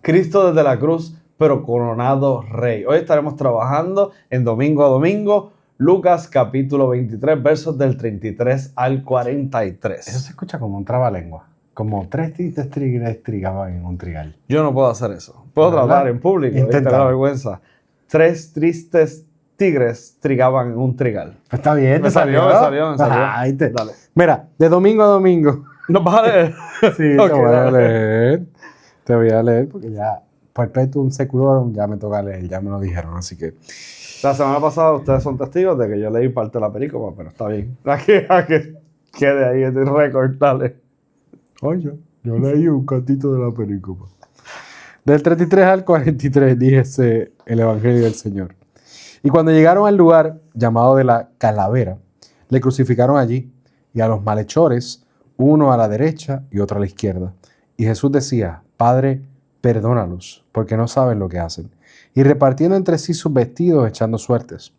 Cristo desde la cruz, pero coronado rey. Hoy estaremos trabajando en domingo a domingo, Lucas capítulo 23, versos del 33 al 43. Eso se escucha como un trabalengua. Como tres tristes tigres trigaban en un trigal. Yo no puedo hacer eso. Puedo ¿Verdad? tratar en público, y te da vergüenza. Tres tristes tigres trigaban en un trigal. Está bien, Me salió. Ay, Dale. Mira, de domingo a domingo. ¿No vas a leer? Sí, Ok, te voy a dale. leer. Te voy a leer porque ya, perpetuum seculorum, ya me toca leer, ya me lo dijeron, así que. La semana pasada ustedes son testigos de que yo leí parte de la película, pero está bien. A que quede ahí en el récord, dale. Oye, yo leí un cantito de la película. Del 33 al 43 dice el Evangelio del Señor. Y cuando llegaron al lugar llamado de la Calavera, le crucificaron allí y a los malhechores, uno a la derecha y otro a la izquierda. Y Jesús decía, Padre, perdónalos, porque no saben lo que hacen. Y repartiendo entre sí sus vestidos, echando suertes.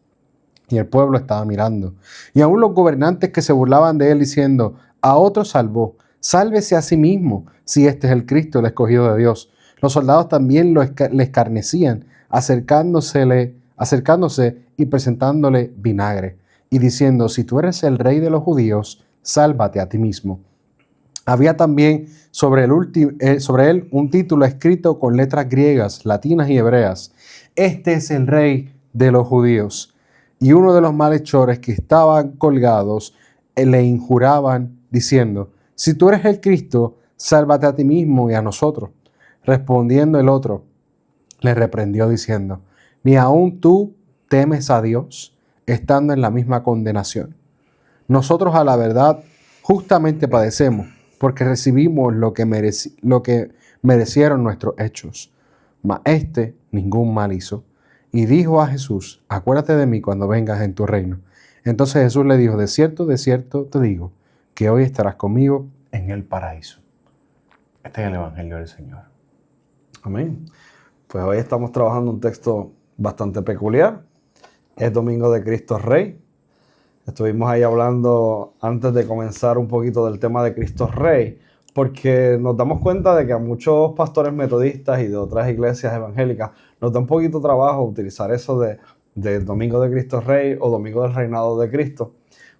Y el pueblo estaba mirando. Y aún los gobernantes que se burlaban de él, diciendo, a otro salvó, sálvese a sí mismo, si este es el Cristo, el escogido de Dios. Los soldados también le escarnecían, acercándose y presentándole vinagre, y diciendo, si tú eres el rey de los judíos, sálvate a ti mismo. Había también sobre él un título escrito con letras griegas, latinas y hebreas. Este es el rey de los judíos. Y uno de los malhechores que estaban colgados le injuraban diciendo, si tú eres el Cristo, sálvate a ti mismo y a nosotros. Respondiendo el otro, le reprendió diciendo, ni aun tú temes a Dios, estando en la misma condenación. Nosotros a la verdad justamente padecemos, porque recibimos lo que merecieron nuestros hechos. Mas éste ningún mal hizo. Y dijo a Jesús, acuérdate de mí cuando vengas en tu reino. Entonces Jesús le dijo, de cierto te digo, que hoy estarás conmigo en el paraíso. Este es el Evangelio del Señor. Amén. Pues hoy estamos trabajando un texto bastante peculiar. Es Domingo de Cristo Rey. Estuvimos ahí hablando antes de comenzar un poquito del tema de Cristo Rey, porque nos damos cuenta de que a muchos pastores metodistas y de otras iglesias evangélicas nos da un poquito de trabajo utilizar eso de Domingo de Cristo Rey o Domingo del Reinado de Cristo,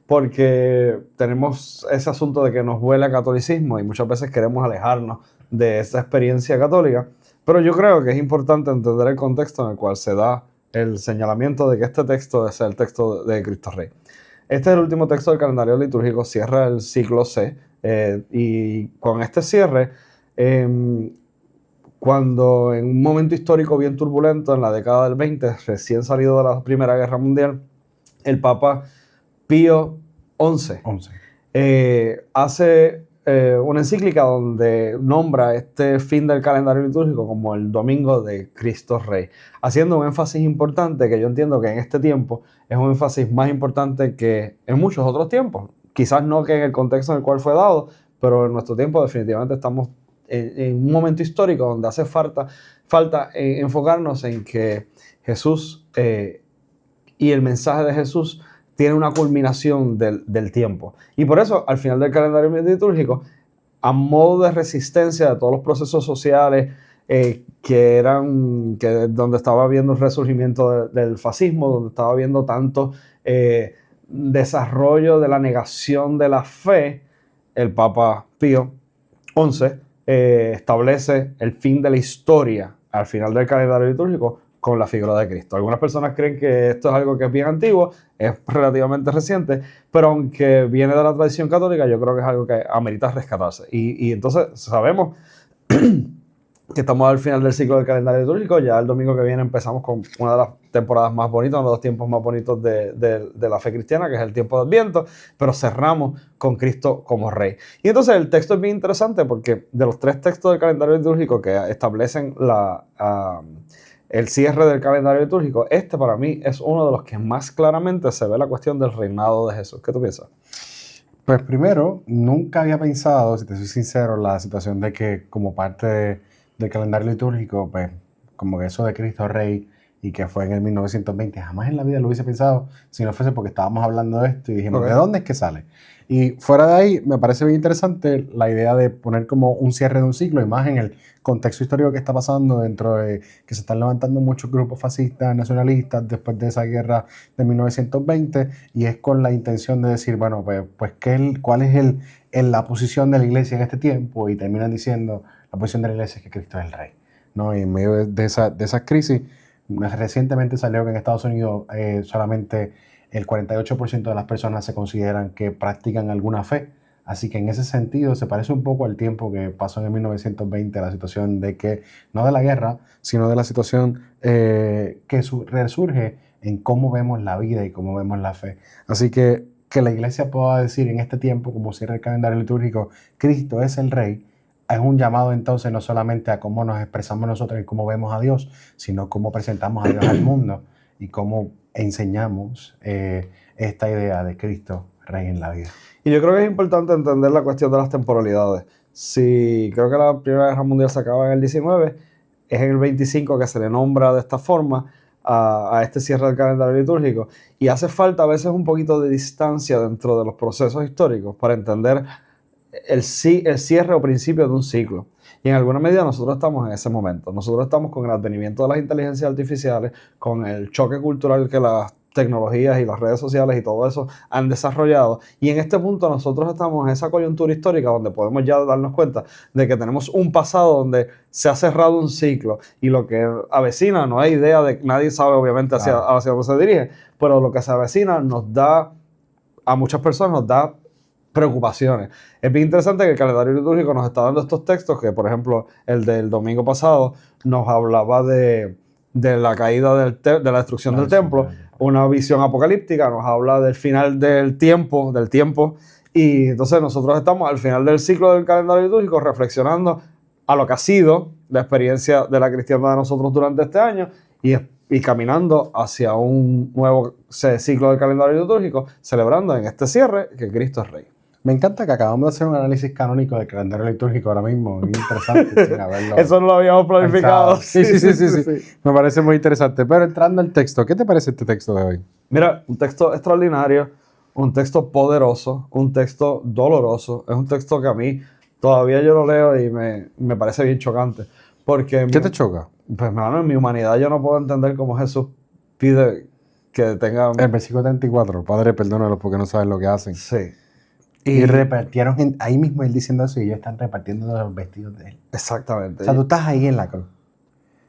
porque tenemos ese asunto de que nos huele a catolicismo y muchas veces queremos alejarnos de esa experiencia católica, pero yo creo que es importante entender el contexto en el cual se da el señalamiento de que este texto es el texto de Cristo Rey. Este es el último texto del calendario litúrgico, cierra el ciclo C, y con este cierre, cuando en un momento histórico bien turbulento, en la década del 20, recién salido de la Primera Guerra Mundial, el Papa Pío XI hace una encíclica donde nombra este fin del calendario litúrgico como el Domingo de Cristo Rey, haciendo un énfasis importante que yo entiendo que en este tiempo es un énfasis más importante que en muchos otros tiempos. Quizás no que en el contexto en el cual fue dado, pero en nuestro tiempo definitivamente estamos en un momento histórico donde hace falta enfocarnos en que Jesús y el mensaje de Jesús tiene una culminación del tiempo. Y por eso, al final del calendario litúrgico, a modo de resistencia de todos los procesos sociales donde estaba habiendo un resurgimiento del fascismo, donde estaba habiendo tanto desarrollo de la negación de la fe, el Papa Pío XI establece el fin de la historia al final del calendario litúrgico con la figura de Cristo. Algunas personas creen que esto es algo que es bien antiguo, es relativamente reciente, pero aunque viene de la tradición católica, yo creo que es algo que amerita rescatarse. Y entonces sabemos que estamos al final del ciclo del calendario litúrgico. Ya el domingo que viene empezamos con una de las temporadas más bonitas, uno de los tiempos más bonitos de la fe cristiana, que es el tiempo de Adviento, pero cerramos con Cristo como Rey. Y entonces el texto es bien interesante porque de los tres textos del calendario litúrgico que establecen el cierre del calendario litúrgico, este para mí es uno de los que más claramente se ve la cuestión del reinado de Jesús. ¿Qué tú piensas? Pues primero, nunca había pensado, si te soy sincero, la situación de que como parte del calendario litúrgico, pues como que eso de Cristo Rey y que fue en el 1920. Jamás en la vida lo hubiese pensado si no fuese porque estábamos hablando de esto y dijimos, ¿de dónde es que sale? Y fuera de ahí, me parece bien interesante la idea de poner como un cierre de un ciclo y más en el contexto histórico que está pasando dentro de que se están levantando muchos grupos fascistas, nacionalistas después de esa guerra de 1920 y es con la intención de decir, bueno, pues ¿cuál es la posición de la iglesia en este tiempo? Y terminan diciendo, la posición de la iglesia es que Cristo es el Rey, ¿no? Y en medio de esa crisis, recientemente salió que en Estados Unidos solamente el 48% de las personas se consideran que practican alguna fe. Así que en ese sentido se parece un poco al tiempo que pasó en el 1920, la situación de que, no de la guerra, sino de la situación que resurge en cómo vemos la vida y cómo vemos la fe. Así que la iglesia pueda decir en este tiempo, como cierra el calendario litúrgico, Cristo es el Rey, es un llamado entonces no solamente a cómo nos expresamos nosotros y cómo vemos a Dios, sino cómo presentamos a Dios al mundo y cómo enseñamos esta idea de Cristo Rey en la vida. Y yo creo que es importante entender la cuestión de las temporalidades. Si creo que la Primera Guerra Mundial se acaba en el 19, es en el 25 que se le nombra de esta forma a este cierre del calendario litúrgico. Y hace falta a veces un poquito de distancia dentro de los procesos históricos para entender el cierre o principio de un ciclo. Y en alguna medida nosotros estamos en ese momento. Nosotros estamos con el advenimiento de las inteligencias artificiales, con el choque cultural que las tecnologías y las redes sociales y todo eso han desarrollado. Y en este punto nosotros estamos en esa coyuntura histórica donde podemos ya darnos cuenta de que tenemos un pasado donde se ha cerrado un ciclo y lo que avecina, no hay idea de, nadie sabe obviamente hacia dónde se dirige, pero lo que se avecina nos da, a muchas personas nos da preocupaciones. Es bien interesante que el calendario litúrgico nos está dando estos textos que, por ejemplo, el del domingo pasado nos hablaba de la caída de la destrucción del templo, una visión apocalíptica, nos habla del final del tiempo, y entonces nosotros estamos al final del ciclo del calendario litúrgico reflexionando a lo que ha sido la experiencia de la cristiandad de nosotros durante este año y caminando hacia un nuevo ciclo del calendario litúrgico, celebrando en este cierre que Cristo es Rey. Me encanta que acabamos de hacer un análisis canónico del calendario litúrgico ahora mismo. Muy interesante, sin haberlo Eso no lo habíamos planificado. Sí. Me parece muy interesante. Pero entrando al texto, ¿qué te parece este texto de hoy? Mira, un texto extraordinario, un texto poderoso, un texto doloroso. Es un texto que a mí todavía yo lo leo y me parece bien chocante. Porque ¿Qué te choca? Pues, hermano, en mi humanidad yo no puedo entender cómo Jesús pide que tenga... El versículo 34, Padre, perdónalos porque no saben lo que hacen. Sí. Y repartieron, ahí mismo él diciendo eso y ellos están repartiendo los vestidos de él. Exactamente. O sea, tú estás ahí en la cruz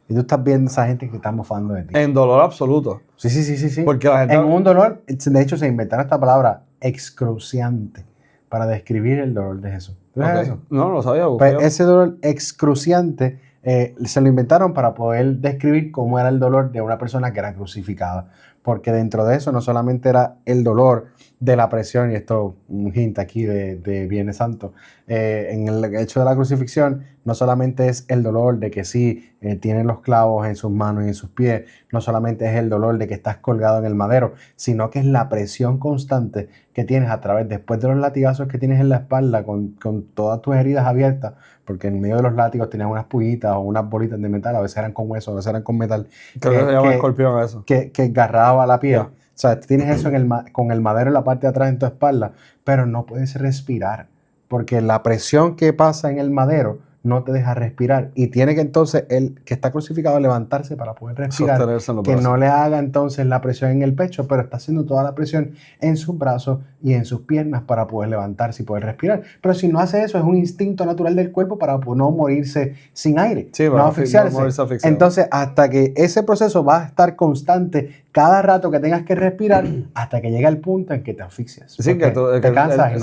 y tú estás viendo a esa gente que está mofando de ti. En dolor absoluto. Sí. Porque la gente... En un dolor, de hecho se inventaron esta palabra excruciante para describir el dolor de Jesús. Okay. Eso? No lo sabía. Pues ese dolor excruciante se lo inventaron para poder describir cómo era el dolor de una persona que era crucificada. Porque dentro de eso no solamente era el dolor de la presión, y esto un hint aquí de Viernes Santo, en el hecho de la crucifixión no solamente es el dolor de que sí, tienen los clavos en sus manos y en sus pies, no solamente es el dolor de que estás colgado en el madero, sino que es la presión constante que tienes a través, después de los latigazos que tienes en la espalda, con todas tus heridas abiertas, porque en medio de los látigos tenían unas pullitas o unas bolitas de metal, a veces eran con hueso, a veces eran con metal. Creo que se llama escorpión eso. Que agarraba la piel. Yeah. O sea, tienes eso con el madero en la parte de atrás en tu espalda, pero no puedes respirar, porque la presión que pasa en el madero no te deja respirar y tiene que entonces el que está crucificado levantarse para poder respirar, que no le haga entonces la presión en el pecho, pero está haciendo toda la presión en sus brazos y en sus piernas para poder levantarse y poder respirar. Pero si no hace eso, es un instinto natural del cuerpo para no morirse sin aire, no asfixiarse. Entonces, hasta que ese proceso va a estar constante cada rato que tengas que respirar, hasta que llega el punto en que te asfixias. Sí, que te cansas y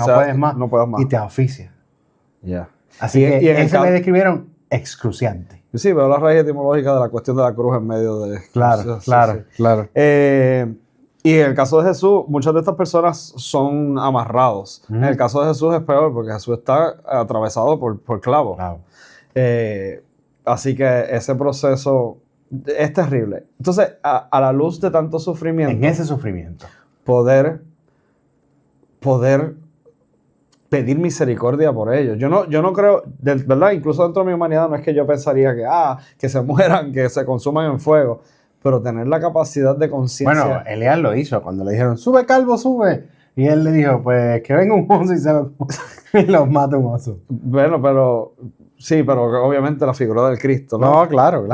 no puedes más, y te asfixias. Ya. Así que eso me describieron excruciante. Sí, pero la raíz etimológica de la cuestión de la cruz en medio de... Claro. Y en el caso de Jesús, muchas de estas personas son amarrados. En el caso de Jesús es peor porque Jesús está atravesado por clavos. Así que ese proceso es terrible. Entonces, a la luz de tanto sufrimiento... En ese sufrimiento. Poder pedir misericordia por ellos. Yo no creo, ¿verdad? Incluso dentro de mi humanidad no es que yo pensaría que se mueran, que se consuman en fuego. pero tener la capacidad de conciencia. Bueno, Elías lo hizo cuando le dijeron, sube calvo, sube. Y él le dijo, pues que venga un oso y los mata un oso. Bueno, pero sí, pero obviamente la figura del Cristo, ¿no? No, claro.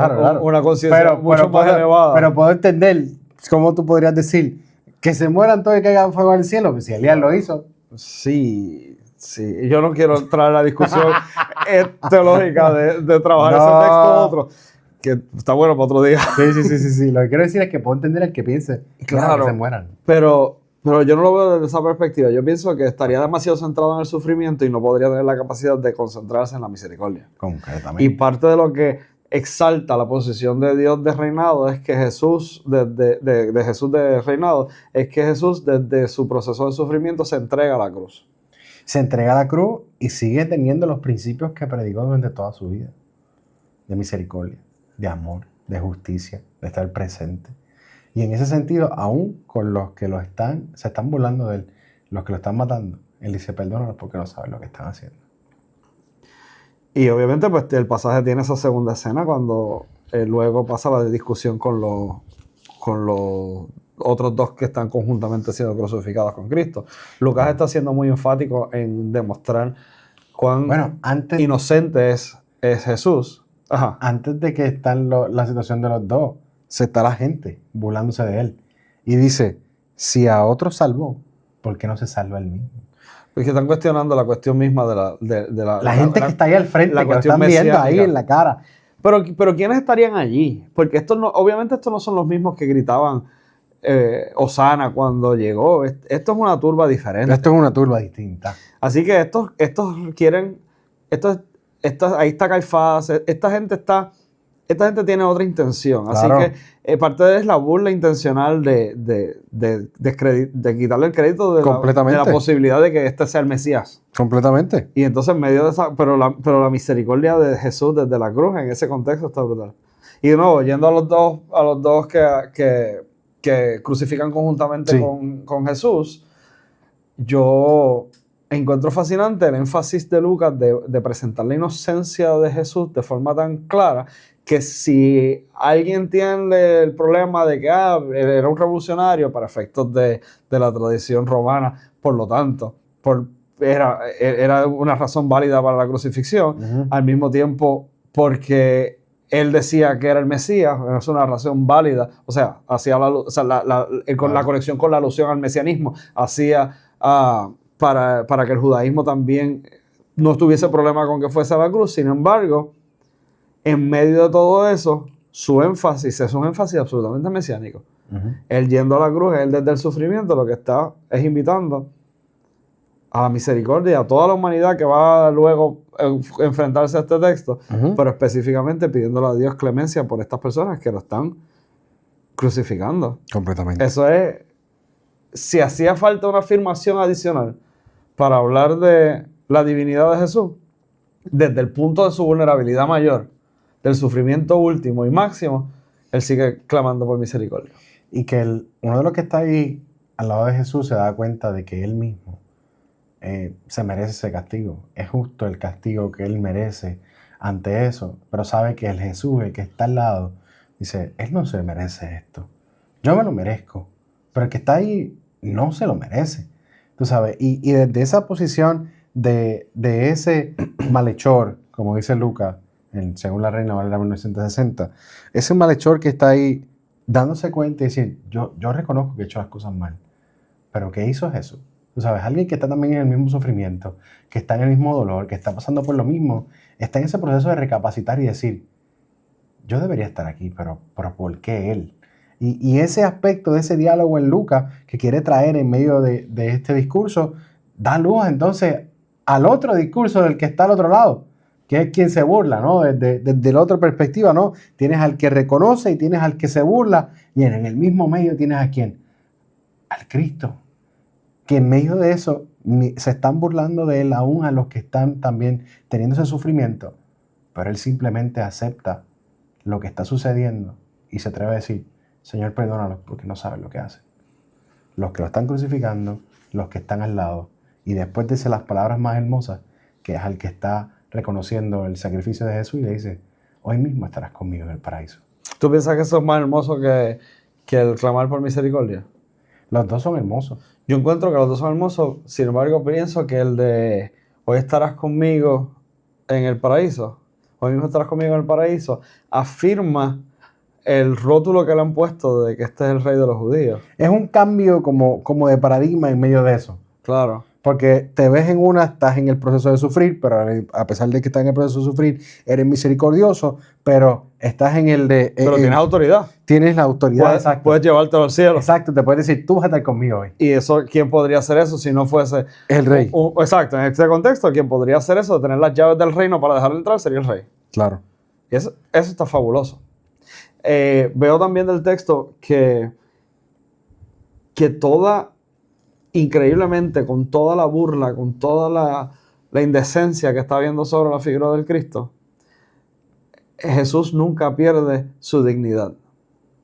Una conciencia mucho más elevada. Pero puedo entender cómo tú podrías decir que se mueran todos y caigan fuego al cielo. Pues si Elías lo hizo. Sí. Yo no quiero entrar en la discusión teológica de trabajar ese texto u otro, que está bueno para otro día. Sí. Lo que quiero decir es que puedo entender el que piense Claro, que se mueran. Pero yo no lo veo desde esa perspectiva. Yo pienso que estaría demasiado centrado en el sufrimiento y no podría tener la capacidad de concentrarse en la misericordia. Concretamente. Y parte de lo que exalta la posición de Dios de reinado es que Jesús, de Jesús de reinado, es que Jesús desde su proceso de sufrimiento se entrega a la cruz. Se entrega a la cruz y sigue teniendo los principios que predicó durante toda su vida. De misericordia, de amor, de justicia, de estar presente. Y en ese sentido, aún con los que se están burlando de él, los que lo están matando, él dice, perdónalos porque no saben lo que están haciendo. Y obviamente pues el pasaje tiene esa segunda escena cuando luego pasa la discusión con los otros dos que están conjuntamente siendo crucificados con Cristo. Lucas está siendo muy enfático en demostrar cuán inocente es Jesús. Ajá. Antes de que está la situación de los dos, se está la gente burlándose de él. Y dice, si a otro salvó, ¿por qué no se salva él mismo? Porque están cuestionando la cuestión misma de la gente que está ahí al frente, la que lo están viendo ahí en la cara. Pero ¿quiénes estarían allí? Porque obviamente estos no son los mismos que gritaban Hosana cuando llegó. Esto es una turba diferente. Esto es una turba distinta. Así que estos quieren... ahí está Caifás. Esta gente tiene otra intención. Claro. Así que parte de es la burla intencional de quitarle el crédito de la posibilidad de que este sea el Mesías. Completamente. Y entonces en medio de esa... Pero la misericordia de Jesús desde la cruz en ese contexto está brutal. Y de nuevo, yendo a los dos que crucifican conjuntamente con Jesús, yo encuentro fascinante el énfasis de Lucas de presentar la inocencia de Jesús de forma tan clara que si alguien tiene el problema de que él era un revolucionario para efectos de la tradición romana, por lo tanto, era una razón válida para la crucifixión, al mismo tiempo porque él decía que era el Mesías, es una razón válida, o sea, hacía la conexión con la alusión al mesianismo, hacía para que el judaísmo también no tuviese problema con que fuese a la cruz. Sin embargo, en medio de todo eso, su énfasis es un énfasis absolutamente mesiánico. Él yendo a la cruz, él desde el sufrimiento lo que está es invitando a la misericordia, a toda la humanidad que va luego a enfrentarse a este texto, pero específicamente pidiéndole a Dios clemencia por estas personas que lo están crucificando. Completamente. Eso es, si hacía falta una afirmación adicional para hablar de la divinidad de Jesús, desde el punto de su vulnerabilidad mayor, del sufrimiento último y máximo, él sigue clamando por misericordia. Y que uno de los que está ahí al lado de Jesús se da cuenta de que él mismo se merece ese castigo. Es justo el castigo que él merece ante eso, pero sabe que el Jesús, el que está al lado, dice, él no se merece esto. Yo me lo merezco, pero el que está ahí no se lo merece. Tú sabes, y desde esa posición de ese malhechor, como dice Lucas, según la Reina Valera 1960, ese malhechor que está ahí dándose cuenta y decir, yo reconozco que he hecho las cosas mal, pero ¿qué hizo Jesús? Tú sabes, alguien que está también en el mismo sufrimiento, que está en el mismo dolor, que está pasando por lo mismo, está en ese proceso de recapacitar y decir, yo debería estar aquí, pero ¿por qué él? Y ese aspecto de ese diálogo en Lucas que quiere traer en medio de este discurso, da luz entonces al otro discurso del que está al otro lado, que es quien se burla, ¿no? Desde la otra perspectiva, ¿no? Tienes al que reconoce y tienes al que se burla, y en el mismo medio tienes ¿a quién? Al Cristo, que en medio de eso se están burlando de él aún a los que están también teniendo ese sufrimiento, pero él simplemente acepta lo que está sucediendo y se atreve a decir, Señor, perdónalos porque no saben lo que hacen. Los que lo están crucificando, los que están al lado, y después dice las palabras más hermosas, que es al que está reconociendo el sacrificio de Jesús y le dice, hoy mismo estarás conmigo en el paraíso. ¿Tú piensas que eso es más hermoso que el clamar por misericordia? Los dos son hermosos. Yo encuentro que los dos son hermosos, sin embargo pienso que el de hoy estarás conmigo en el paraíso, hoy mismo estarás conmigo en el paraíso, afirma el rótulo que le han puesto de que este es el rey de los judíos. Es un cambio como de paradigma en medio de eso. Claro. Porque te ves en una, estás en el proceso de sufrir, pero a pesar de que estás en el proceso de sufrir, eres misericordioso, pero estás en el de... Pero tienes autoridad. Tienes la autoridad, exacto. Puedes llevártelo al cielo. Exacto, te puedes decir, tú vas a estar conmigo hoy. Y eso, ¿quién podría hacer eso si no fuese... El rey. Exacto, en este contexto, quien podría hacer eso, de tener las llaves del reino para dejarlo entrar, sería el rey. Claro. Y eso está fabuloso. Veo también del texto que toda... increíblemente, con toda la burla, con toda la indecencia que está habiendo sobre la figura del Cristo, Jesús nunca pierde su dignidad.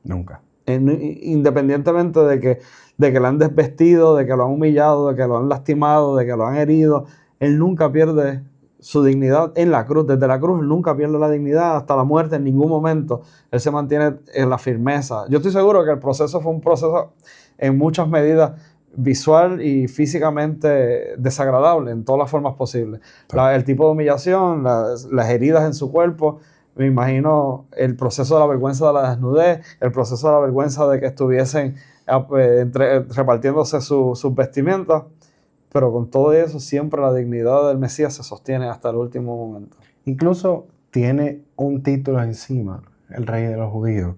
Nunca. Independientemente de que lo han desvestido, de que lo han humillado, de que lo han lastimado, de que lo han herido, Él nunca pierde su dignidad en la cruz. Desde la cruz Él nunca pierde la dignidad hasta la muerte, en ningún momento. Él se mantiene en la firmeza. Yo estoy seguro que el proceso fue un proceso en muchas medidas visual y físicamente desagradable en todas las formas posibles. El tipo de humillación, las heridas en su cuerpo, me imagino el proceso de la vergüenza de la desnudez, el proceso de la vergüenza de que estuviesen repartiéndose sus vestimentas, pero con todo eso siempre la dignidad del Mesías se sostiene hasta el último momento. Incluso tiene un título encima, el rey de los judíos,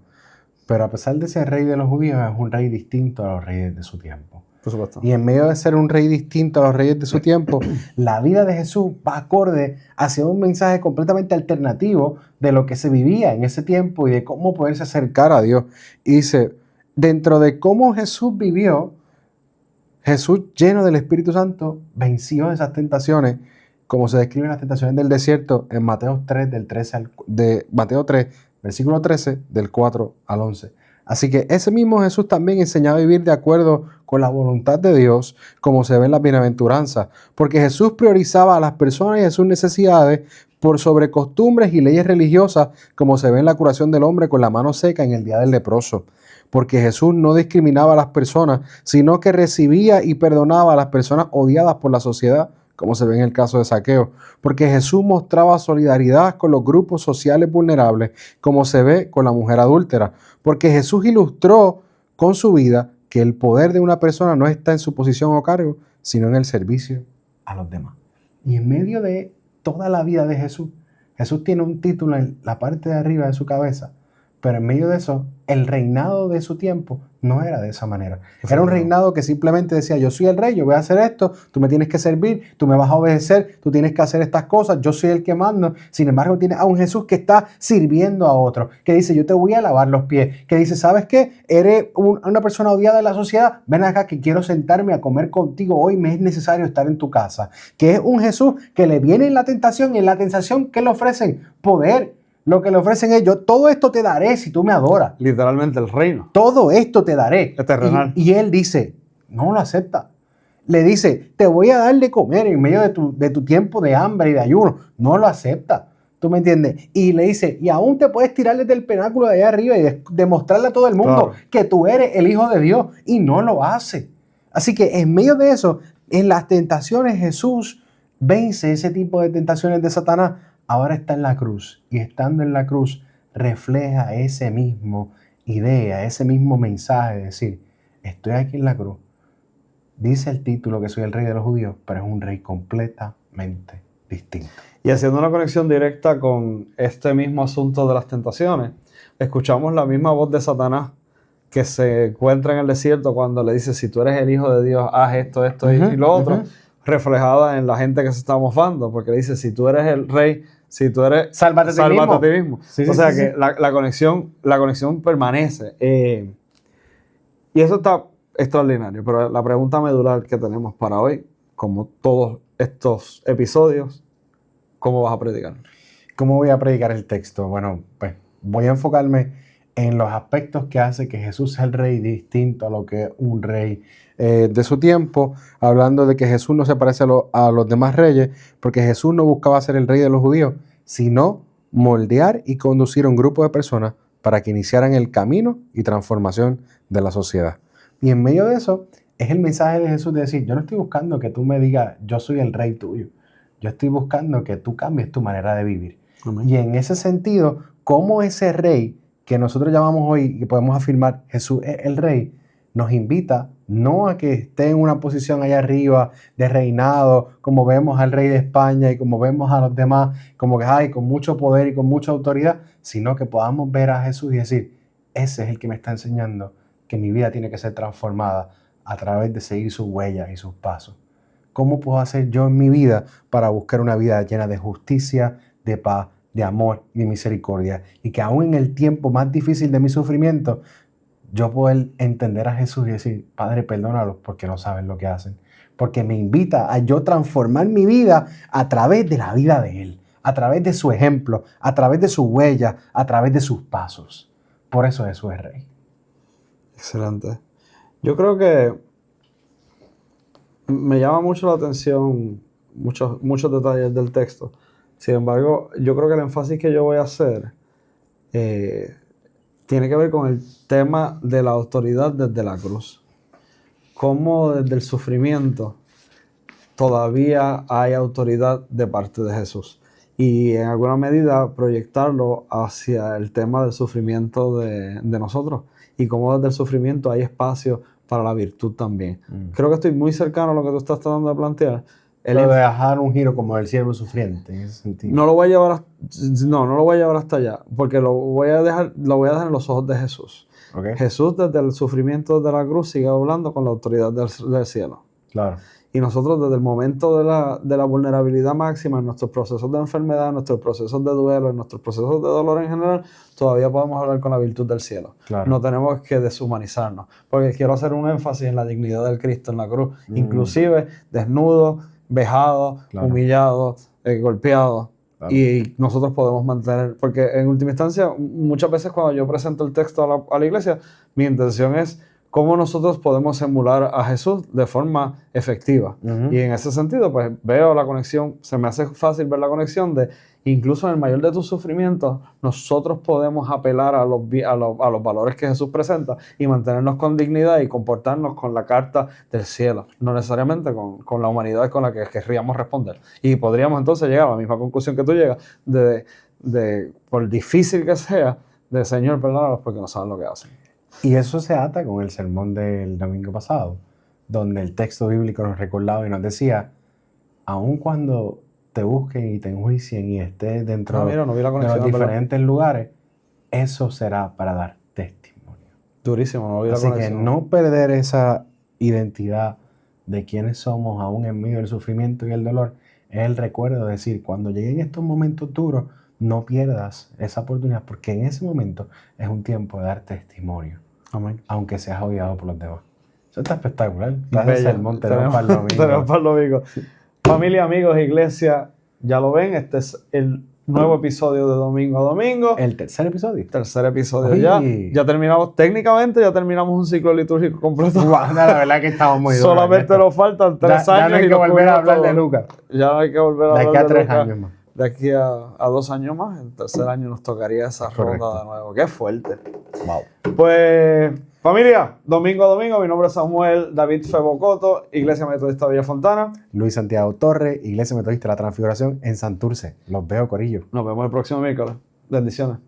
pero a pesar de ser rey de los judíos es un rey distinto a los reyes de su tiempo. Por supuesto. Y en medio de ser un rey distinto a los reyes de su tiempo, la vida de Jesús va acorde hacia un mensaje completamente alternativo de lo que se vivía en ese tiempo y de cómo poderse acercar a Dios. Y dice, dentro de cómo Jesús vivió, Jesús lleno del Espíritu Santo venció esas tentaciones, como se describen las tentaciones del desierto en Mateo 3, Mateo 3, versículo 13, del 4 al 11. Así que ese mismo Jesús también enseñaba a vivir de acuerdo con la voluntad de Dios, como se ve en las bienaventuranzas, porque Jesús priorizaba a las personas y a sus necesidades por sobre costumbres y leyes religiosas, como se ve en la curación del hombre con la mano seca en el día del leproso. Porque Jesús no discriminaba a las personas, sino que recibía y perdonaba a las personas odiadas por la sociedad, como se ve en el caso de Zaqueo, porque Jesús mostraba solidaridad con los grupos sociales vulnerables, como se ve con la mujer adúltera, porque Jesús ilustró con su vida que el poder de una persona no está en su posición o cargo, sino en el servicio a los demás. Y en medio de toda la vida de Jesús, Jesús tiene un título en la parte de arriba de su cabeza, pero en medio de eso, el reinado de su tiempo no era de esa manera. Era un reinado que simplemente decía, yo soy el rey, yo voy a hacer esto, tú me tienes que servir, tú me vas a obedecer, tú tienes que hacer estas cosas, yo soy el que mando. Sin embargo, tiene a un Jesús que está sirviendo a otro, que dice, yo te voy a lavar los pies, que dice, ¿sabes qué? Eres una persona odiada de la sociedad, ven acá que quiero sentarme a comer contigo, hoy me es necesario estar en tu casa. Que es un Jesús que le viene en la tentación, y en la tentación, ¿qué le ofrecen? Poder. Lo que le ofrecen es, yo todo esto te daré si tú me adoras. Literalmente el reino. Todo esto te daré. Terrenal. Y él dice, no lo acepta. Le dice, te voy a dar de comer en medio de tu tiempo de hambre y de ayuno. No lo acepta. ¿Tú me entiendes? Y le dice, y aún te puedes tirar desde el penáculo de allá arriba y demostrarle a todo el mundo que tú eres el Hijo de Dios. Y no lo hace. Así que en medio de eso, en las tentaciones, Jesús vence ese tipo de tentaciones de Satanás. Ahora está en la cruz, y estando en la cruz refleja ese mismo idea, ese mismo mensaje de decir, estoy aquí en la cruz. Dice el título que soy el rey de los judíos, pero es un rey completamente distinto. Y haciendo una conexión directa con este mismo asunto de las tentaciones, escuchamos la misma voz de Satanás que se encuentra en el desierto cuando le dice, si tú eres el Hijo de Dios, haz esto, y lo otro, reflejada en la gente que se está mofando, porque le dice, si tú eres el rey, si tú eres, sálvate a ti mismo. Sí, o sea que la conexión permanece. Y eso está extraordinario, pero la pregunta medular que tenemos para hoy, como todos estos episodios, ¿cómo vas a predicar? ¿Cómo voy a predicar el texto? Bueno, pues voy a enfocarme en los aspectos que hace que Jesús sea el rey distinto a lo que es un rey de su tiempo, hablando de que Jesús no se parece a los demás reyes, porque Jesús no buscaba ser el rey de los judíos, sino moldear y conducir a un grupo de personas para que iniciaran el camino y transformación de la sociedad. Y en medio de eso es el mensaje de Jesús de decir, yo no estoy buscando que tú me digas, yo soy el rey tuyo. Yo estoy buscando que tú cambies tu manera de vivir. Amén. Y en ese sentido, como ese rey que nosotros llamamos hoy y podemos afirmar Jesús es el rey, nos invita no a que esté en una posición allá arriba de reinado, como vemos al rey de España y como vemos a los demás, como que hay con mucho poder y con mucha autoridad, sino que podamos ver a Jesús y decir, ese es el que me está enseñando que mi vida tiene que ser transformada a través de seguir sus huellas y sus pasos. ¿Cómo puedo hacer yo en mi vida para buscar una vida llena de justicia, de paz, de amor y de misericordia? Y que aún en el tiempo más difícil de mi sufrimiento, yo poder entender a Jesús y decir, Padre, perdónalos porque no saben lo que hacen. Porque me invita a yo transformar mi vida a través de la vida de Él, a través de su ejemplo, a través de sus huellas, a través de sus pasos. Por eso Jesús es Rey. Excelente. Yo creo que me llama mucho la atención muchos detalles del texto. Sin embargo, yo creo que el énfasis que yo voy a hacer tiene que ver con el tema de la autoridad desde la cruz. Cómo desde el sufrimiento todavía hay autoridad de parte de Jesús. Y en alguna medida proyectarlo hacia el tema del sufrimiento de nosotros. Y cómo desde el sufrimiento hay espacio para la virtud también. Creo que estoy muy cercano a lo que tú estás tratando de plantear. Lo de dejar un giro como el siervo sufriente, en ese sentido. No lo voy a llevar no lo voy a llevar hasta allá, porque lo voy a dejar en los ojos de Jesús. Okay. Jesús desde el sufrimiento de la cruz sigue hablando con la autoridad del cielo. Claro. Y nosotros desde el momento de la vulnerabilidad máxima, en nuestros procesos de enfermedad, en nuestros procesos de duelo, en nuestros procesos de dolor en general, todavía podemos hablar con la virtud del cielo. Claro. No tenemos que deshumanizarnos, porque quiero hacer un énfasis en la dignidad del Cristo en la cruz, inclusive desnudo, vejado, claro, humillado, golpeado. Claro. Y nosotros podemos mantener, porque en última instancia, muchas veces cuando yo presento el texto a la iglesia, mi intención es cómo nosotros podemos emular a Jesús de forma efectiva. Y en ese sentido, pues veo la conexión, se me hace fácil ver la conexión de, incluso en el mayor de tus sufrimientos, nosotros podemos apelar a los valores que Jesús presenta y mantenernos con dignidad y comportarnos con la carta del cielo, no necesariamente con la humanidad con la que querríamos responder. Y podríamos entonces llegar a la misma conclusión que tú llegas, de por difícil que sea, de Señor, perdónalos porque no saben lo que hacen. Y eso se ata con el sermón del domingo pasado, donde el texto bíblico nos recordaba y nos decía, aun cuando te busquen y te enjuicien y estés dentro de los diferentes lugares, eso será para dar testimonio. Durísimo, no vi la conexión. Así que no perder esa identidad de quiénes somos aún en medio del sufrimiento y el dolor, es el recuerdo de decir, cuando lleguen estos momentos duros, no pierdas esa oportunidad, porque en ese momento es un tiempo de dar testimonio. Amén. Aunque seas odiado por los demás. Eso está espectacular. Gracias al sermón, tenemos para el domingo. Familia, amigos, iglesia, ya lo ven, este es el nuevo episodio de Domingo a Domingo. El tercer episodio. Tercer episodio. Ya terminamos, técnicamente ya terminamos un ciclo litúrgico completo. Wow, la verdad que estamos muy duros. Solamente nos faltan 3 años. Ya no hay que volver a hablar de Lucas. Ya no hay que volver a hablar de Lucas. De aquí a 3 años más. De aquí a 2 años más, el tercer año nos tocaría esa ronda de nuevo. ¡Qué fuerte! Wow. Pues, familia, domingo a domingo, mi nombre es Samuel David Febocoto, Iglesia Metodista Villa Fontana. Luis Santiago Torres, Iglesia Metodista La Transfiguración en Santurce. Los veo, corillo. Nos vemos el próximo miércoles. Bendiciones.